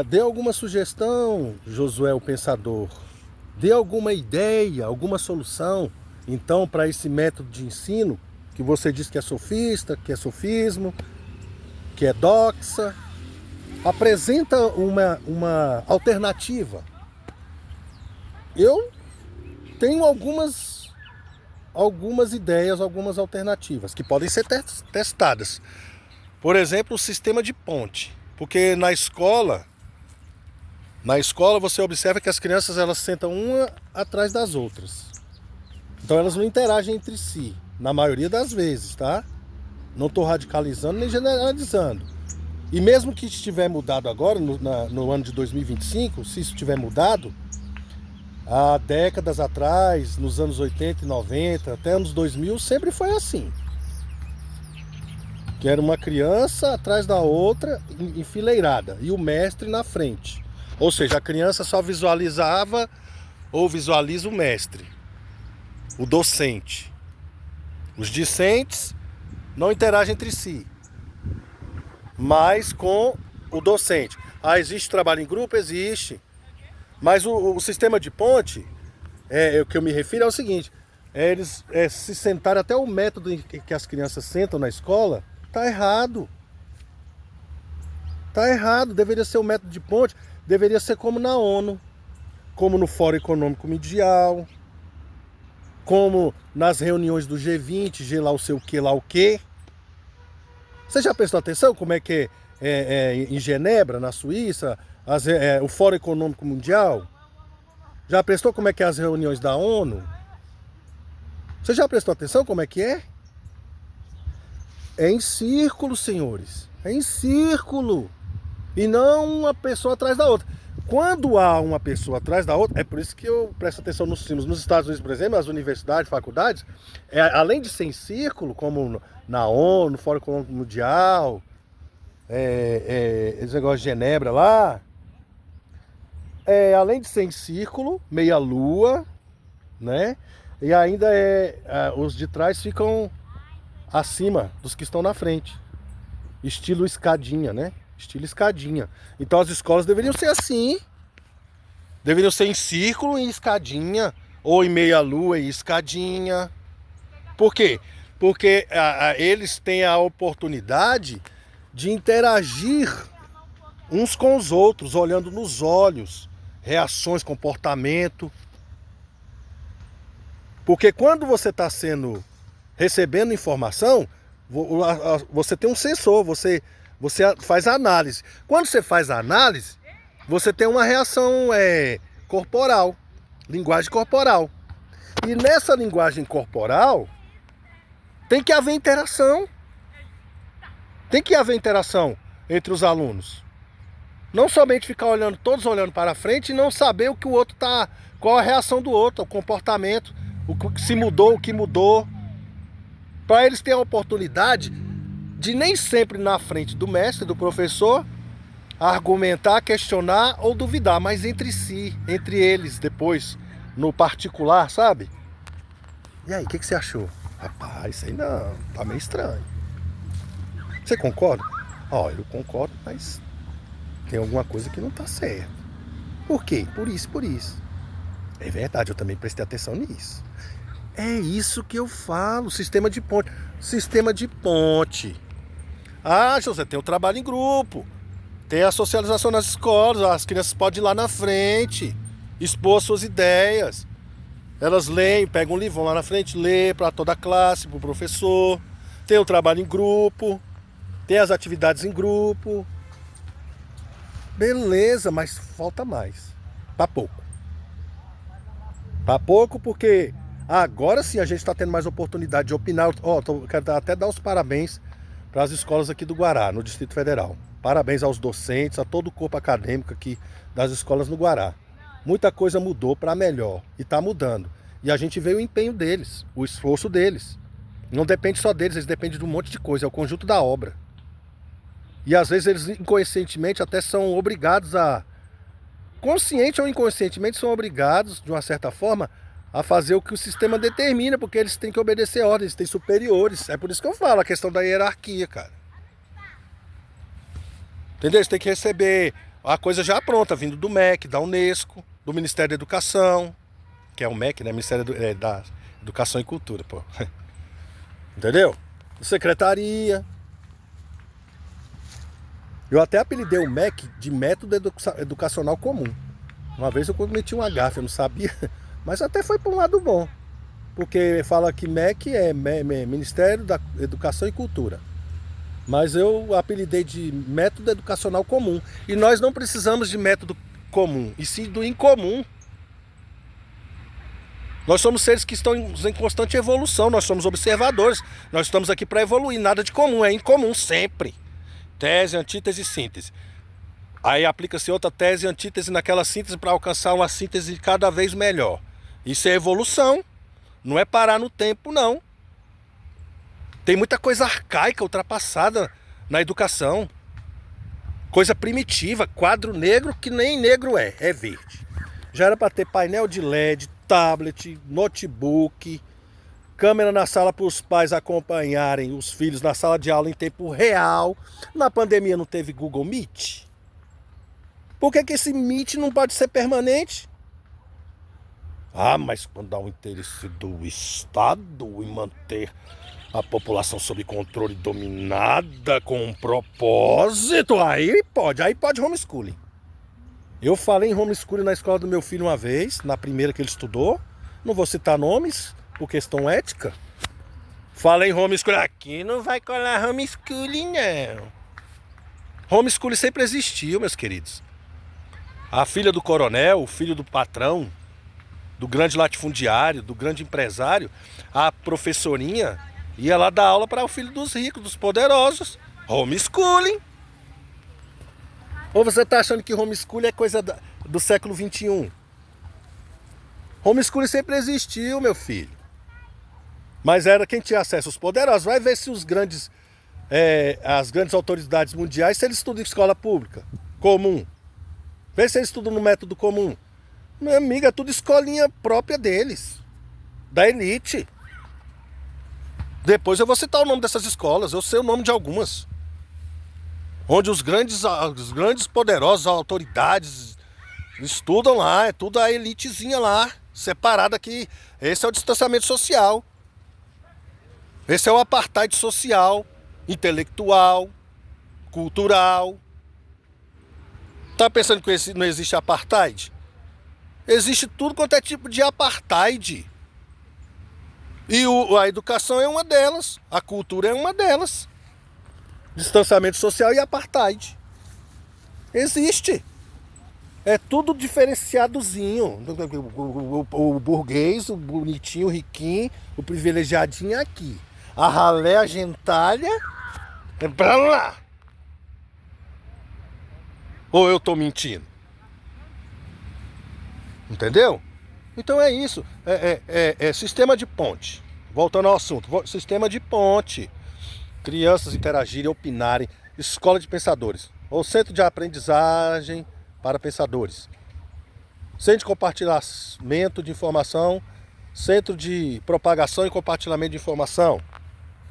Dê alguma sugestão, Josué o Pensador. Dê alguma ideia, alguma solução, então, para esse método de ensino que você diz que é sofista, que é sofismo, que é doxa. Apresenta uma alternativa. Eu tenho algumas ideias, algumas alternativas que podem ser testadas. Por exemplo, o sistema de ponte. Porque na escola você observa que as crianças elas sentam uma atrás das outras. Então elas não interagem entre si, na maioria das vezes, tá? Não estou radicalizando nem generalizando. E mesmo que estiver mudado agora, no ano de 2025, se isso tiver mudado, há décadas atrás, nos anos 80 e 90, até anos 2000, sempre foi assim. Que era uma criança atrás da outra, enfileirada, e o mestre na frente. Ou seja, a criança só visualizava ou visualiza o mestre, o docente. Os discentes não interagem entre si, mas com o docente. Existe trabalho em grupo? Existe. Mas o sistema de ponte, o que eu me refiro é o seguinte: eles se sentarem até o método em que as crianças sentam na escola, tá errado. Tá errado, deveria ser o método de ponte, deveria ser como na ONU, como no Fórum Econômico Mundial, como nas reuniões do G20, G lá o seu que, lá o que. Você já prestou atenção como é que em Genebra, na Suíça, o Fórum Econômico Mundial? Já prestou como é que é as reuniões da ONU? Você já prestou atenção como é que é? É em círculo, senhores. É em círculo. E não uma pessoa atrás da outra. Quando há uma pessoa atrás da outra, é por isso que eu presto atenção nos símbolos. Nos Estados Unidos, por exemplo, as universidades, faculdades, além de ser em círculo, como na ONU, no Fórum Econômico Mundial, esse negócio de Genebra lá, além de ser em círculo, meia lua, né? E ainda os de trás ficam acima dos que estão na frente. Estilo escadinha, né? Estilo escadinha. Então as escolas deveriam ser assim. Deveriam ser em círculo e escadinha. Ou em meia lua e escadinha. Por quê? Porque eles têm a oportunidade de interagir uns com os outros, olhando nos olhos, reações, comportamento. Porque quando você está recebendo informação, você tem um sensor, você faz análise. Quando você faz a análise, você tem uma reação corporal, linguagem corporal. E nessa linguagem corporal, tem que haver interação. Tem que haver interação entre os alunos. Não somente ficar olhando, todos olhando para frente e não saber o que o outro tá, qual a reação do outro, o comportamento, se mudou, o que mudou. Para eles terem a oportunidade de nem sempre na frente do mestre, do professor, argumentar, questionar ou duvidar, mas entre si, entre eles depois, no particular, sabe? E aí, o que você achou? Rapaz, isso aí não, tá meio estranho. Você concorda? Eu concordo, mas tem alguma coisa que não tá certa. Por quê? Por isso, por isso. É verdade, eu também prestei atenção nisso. É isso que eu falo, sistema de ponte. Sistema de ponte. José, tem o trabalho em grupo. Tem a socialização nas escolas. As crianças podem ir lá na frente, expor suas ideias. Elas leem, pegam um livro, vão lá na frente, lê para toda a classe, para o professor. Tem o trabalho em grupo. Tem as atividades em grupo. Beleza, mas falta mais. Para pouco. Para pouco porque agora sim a gente está tendo mais oportunidade de opinar. Quero até dar os parabéns para as escolas aqui do Guará, no Distrito Federal. Parabéns aos docentes, a todo o corpo acadêmico aqui das escolas no Guará. Muita coisa mudou para melhor e está mudando. E a gente vê o empenho deles, o esforço deles. Não depende só deles, eles dependem de um monte de coisa, é o conjunto da obra. E às vezes eles inconscientemente até são obrigados consciente ou inconscientemente são obrigados, de uma certa forma, a fazer o que o sistema determina, porque eles têm que obedecer ordens, têm superiores. É por isso que eu falo a questão da hierarquia, cara. Entendeu? Você tem que receber a coisa já pronta, vindo do MEC, da Unesco, do Ministério da Educação, que é o MEC, né? Ministério da Educação e Cultura, pô. Entendeu? Secretaria. Eu até apelidei o MEC de Método Educacional Comum. Uma vez eu cometi uma gafe, eu não sabia, mas até foi para um lado bom. Porque fala que MEC é Ministério da Educação e Cultura. Mas eu apelidei de Método Educacional Comum. E nós não precisamos de método comum, e sim do incomum. Nós somos seres que estão em constante evolução, nós somos observadores. Nós estamos aqui para evoluir, nada de comum, é incomum sempre. Tese, antítese e síntese. Aí aplica-se outra tese e antítese naquela síntese para alcançar uma síntese cada vez melhor. Isso é evolução, não é parar no tempo, não. Tem muita coisa arcaica, ultrapassada na educação. Coisa primitiva, quadro negro que nem negro é verde. Já era para ter painel de LED, tablet, notebook, câmera na sala para os pais acompanharem os filhos na sala de aula em tempo real. Na pandemia não teve Google Meet? Por que esse Meet não pode ser permanente? Ah, mas quando há um interesse do Estado em manter a população sob controle dominada com um propósito, aí pode homeschooling. Eu falei em homeschooling na escola do meu filho uma vez, na primeira que ele estudou, não vou citar nomes, por questão ética. Falei em homeschooling, aqui não vai colar homeschooling não. Homeschooling sempre existiu, meus queridos. A filha do coronel, o filho do patrão, do grande latifundiário, do grande empresário, a professorinha ia lá dar aula para o filho dos ricos, dos poderosos. Homeschooling. Ou você está achando que homeschooling é coisa do século XXI? Homeschooling sempre existiu, meu filho. Mas era quem tinha acesso aos poderosos. Vai ver se as grandes autoridades mundiais, se eles estudam em escola pública, comum. Vê se eles estudam no método comum. Meu amigo, é tudo escolinha própria deles. Da elite. Depois eu vou citar o nome dessas escolas, eu sei o nome de algumas. Onde os grandes poderosos, autoridades, estudam lá, é tudo a elitezinha lá, separada aqui. Esse é o distanciamento social. Esse é o apartheid social, intelectual, cultural. Tá pensando que não existe apartheid? Existe tudo quanto é tipo de apartheid. E a educação é uma delas, a cultura é uma delas. Distanciamento social e apartheid. Existe. É tudo diferenciadozinho. O burguês, o bonitinho, o riquinho, o privilegiadinho aqui. A ralé, a gentalha, é pra lá. Ou eu tô mentindo? Entendeu? Então é isso. É sistema de ponte. Voltando ao assunto. Sistema de ponte. Crianças interagirem, opinarem. Escola de pensadores. Ou centro de aprendizagem para pensadores. Centro de compartilhamento de informação. Centro de propagação e compartilhamento de informação.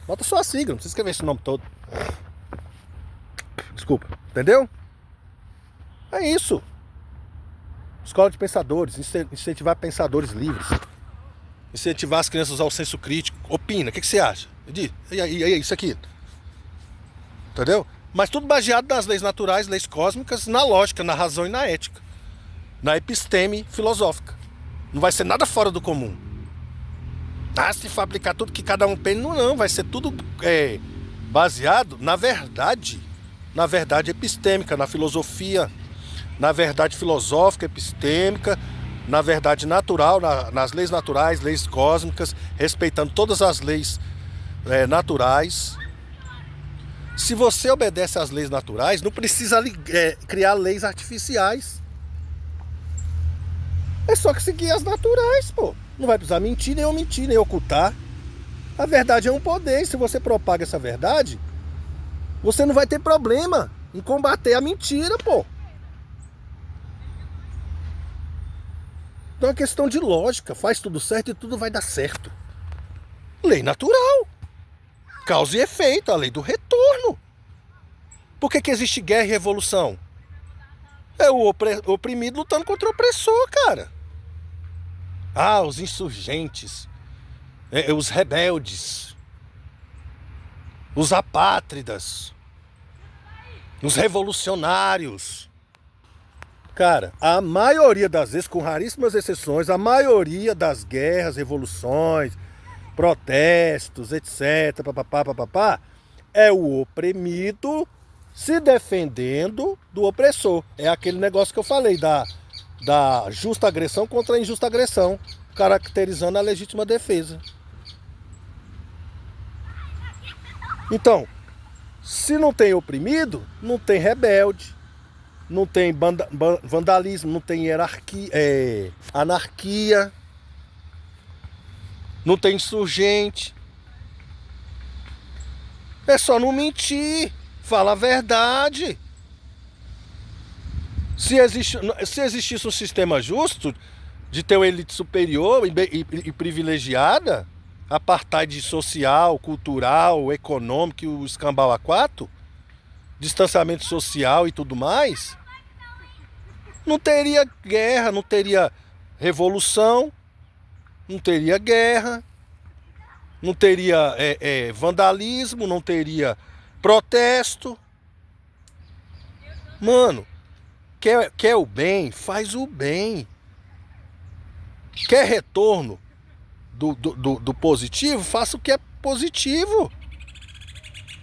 Bota só a sigla, não precisa escrever esse nome todo. Desculpa. Entendeu? É isso. Escola de pensadores, incentivar pensadores livres. Incentivar as crianças ao senso crítico. Opina, o que você acha? E aí, isso aqui. Entendeu? Mas tudo baseado nas leis naturais, leis cósmicas, na lógica, na razão e na ética. Na episteme filosófica. Não vai ser nada fora do comum. Se fabricar tudo que cada um pensa, não, vai ser tudo baseado na verdade epistêmica, na filosofia, na verdade filosófica, epistêmica, na verdade natural, nas leis naturais, leis cósmicas, respeitando todas as leis naturais. Se você obedece às leis naturais, não precisa criar leis artificiais. É só que seguir as naturais, pô. Não vai precisar mentir, nem omitir, nem ocultar. A verdade é um poder. Se você propaga essa verdade, você não vai ter problema em combater a mentira, pô. Então é uma questão de lógica. Faz tudo certo e tudo vai dar certo. Lei natural. Causa e efeito, a lei do retorno. Por que que existe guerra e revolução? É o oprimido lutando contra o opressor, cara. Ah, os insurgentes, os rebeldes, os apátridas, os revolucionários. Cara, a maioria das vezes, com raríssimas exceções, a maioria das guerras, revoluções, protestos, etc, papapá, é o oprimido se defendendo do opressor. É aquele negócio que eu falei da justa agressão contra a injusta agressão, caracterizando a legítima defesa. Então, se não tem oprimido, não tem rebelde, não tem vandalismo, não tem anarquia, não tem insurgente. É só não mentir, fala a verdade. Se existisse um sistema justo, de ter uma elite superior e privilegiada, apartheid social, cultural, econômico, o escambau A4, distanciamento social e tudo mais, não teria guerra, não teria revolução, não teria guerra, não teria vandalismo, não teria protesto. Mano, quer o bem, faz o bem. Quer retorno do positivo, faça o que é positivo.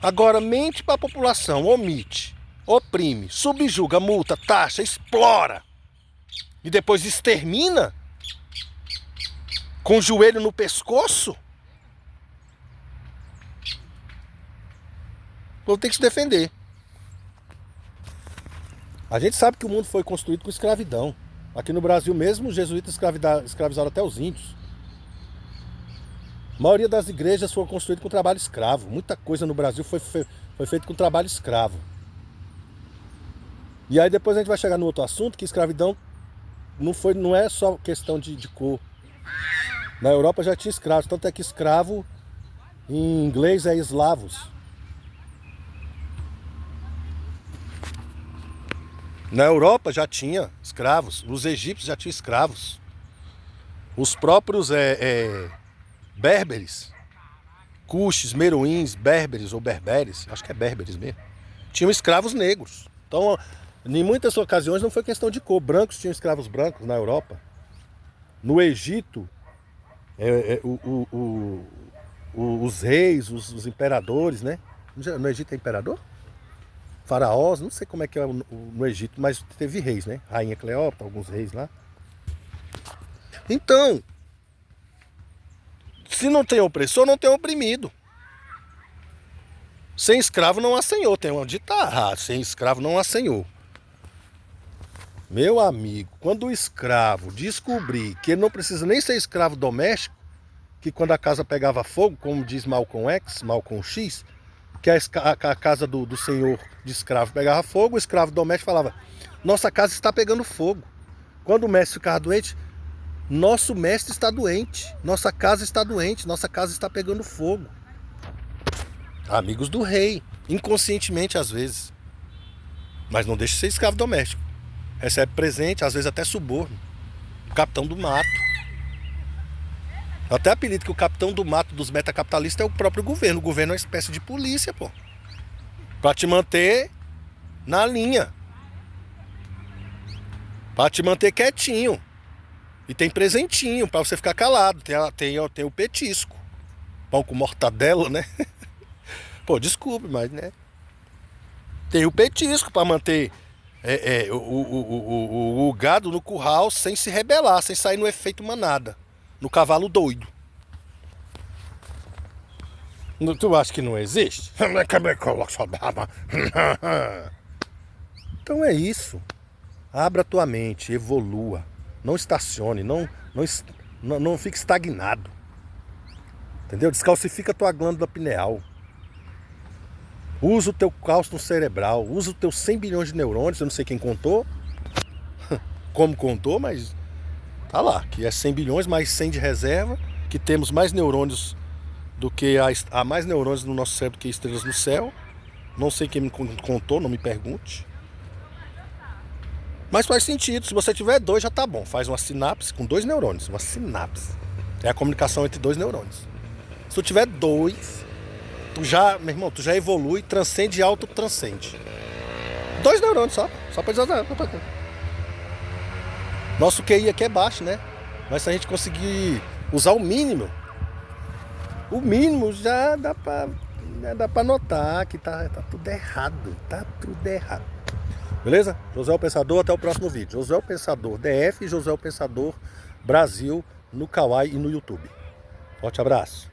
Agora, mente para a população, omite, oprime, subjuga, multa, taxa, explora e depois extermina com o joelho no pescoço. Vou ter que se defender. A gente sabe que o mundo foi construído com escravidão. Aqui no Brasil mesmo, os jesuítas escravizaram até os índios. A maioria das igrejas foram construídas com trabalho escravo. Muita coisa no Brasil foi feita com trabalho escravo. E aí depois a gente vai chegar no outro assunto, que escravidão não é só questão de cor. Na Europa já tinha escravos, tanto é que escravo em inglês é eslavos. Na Europa já tinha escravos, os egípcios já tinham escravos. Os próprios berberes, cuxes, meroíns, berberes ou berberes, acho que é berberes mesmo, tinham escravos negros. Então, em muitas ocasiões não foi questão de cor, brancos tinham escravos brancos na Europa. No Egito, os reis, os imperadores, né? No Egito é imperador? Faraós, não sei como é que é no Egito, mas teve reis, né? Rainha Cleópatra, alguns reis lá. Então, se não tem opressor, não tem oprimido. Sem escravo não há senhor. Tem um ditado, sem escravo não há senhor. Meu amigo, quando o escravo descobrir que ele não precisa nem ser escravo doméstico, que quando a casa pegava fogo, como diz Malcolm X, que a casa do senhor de escravo pegava fogo, o escravo doméstico falava: nossa casa está pegando fogo. Quando o mestre ficava doente, nosso mestre está doente, nossa casa está doente, nossa casa está pegando fogo. Amigos do rei, inconscientemente às vezes. Mas não deixa de ser escravo doméstico. Recebe presente, às vezes até suborno. O capitão do mato. Até apelido que o capitão do mato dos metacapitalistas é o próprio governo. O governo é uma espécie de polícia, pô. Pra te manter na linha. Pra te manter quietinho. E tem presentinho pra você ficar calado. Tem o petisco. Pão com mortadela, né? Pô, desculpe, mas, né? Tem o petisco pra manter o gado no curral sem se rebelar, sem sair no efeito manada. No cavalo doido. Tu acha que não existe? Então é isso. Abra tua mente, evolua. Não estacione, não fique estagnado. Entendeu? Descalcifica tua glândula pineal. Usa o teu cálculo cerebral. Usa os teus 100 bilhões de neurônios. Eu não sei quem contou. Como contou, mas tá lá, que é 100 bilhões mais 100 de reserva, que temos mais neurônios do que há mais neurônios no nosso cérebro que estrelas no céu, Não sei quem me contou, não me pergunte. Mas faz sentido. Se você tiver 2, já tá bom. Faz uma sinapse com 2 neurônios. Uma sinapse. É a comunicação entre 2 neurônios. Se tu tiver 2, tu já, meu irmão, tu já evolui, transcende e autotranscende. 2 neurônios só. Só pra dizer. Nosso QI aqui é baixo, né? Mas se a gente conseguir usar o mínimo já dá pra notar que tá tudo errado. Tá tudo errado. Beleza? José o Pensador, até o próximo vídeo. José o Pensador DF e José o Pensador Brasil no Kawaii e no YouTube. Forte abraço.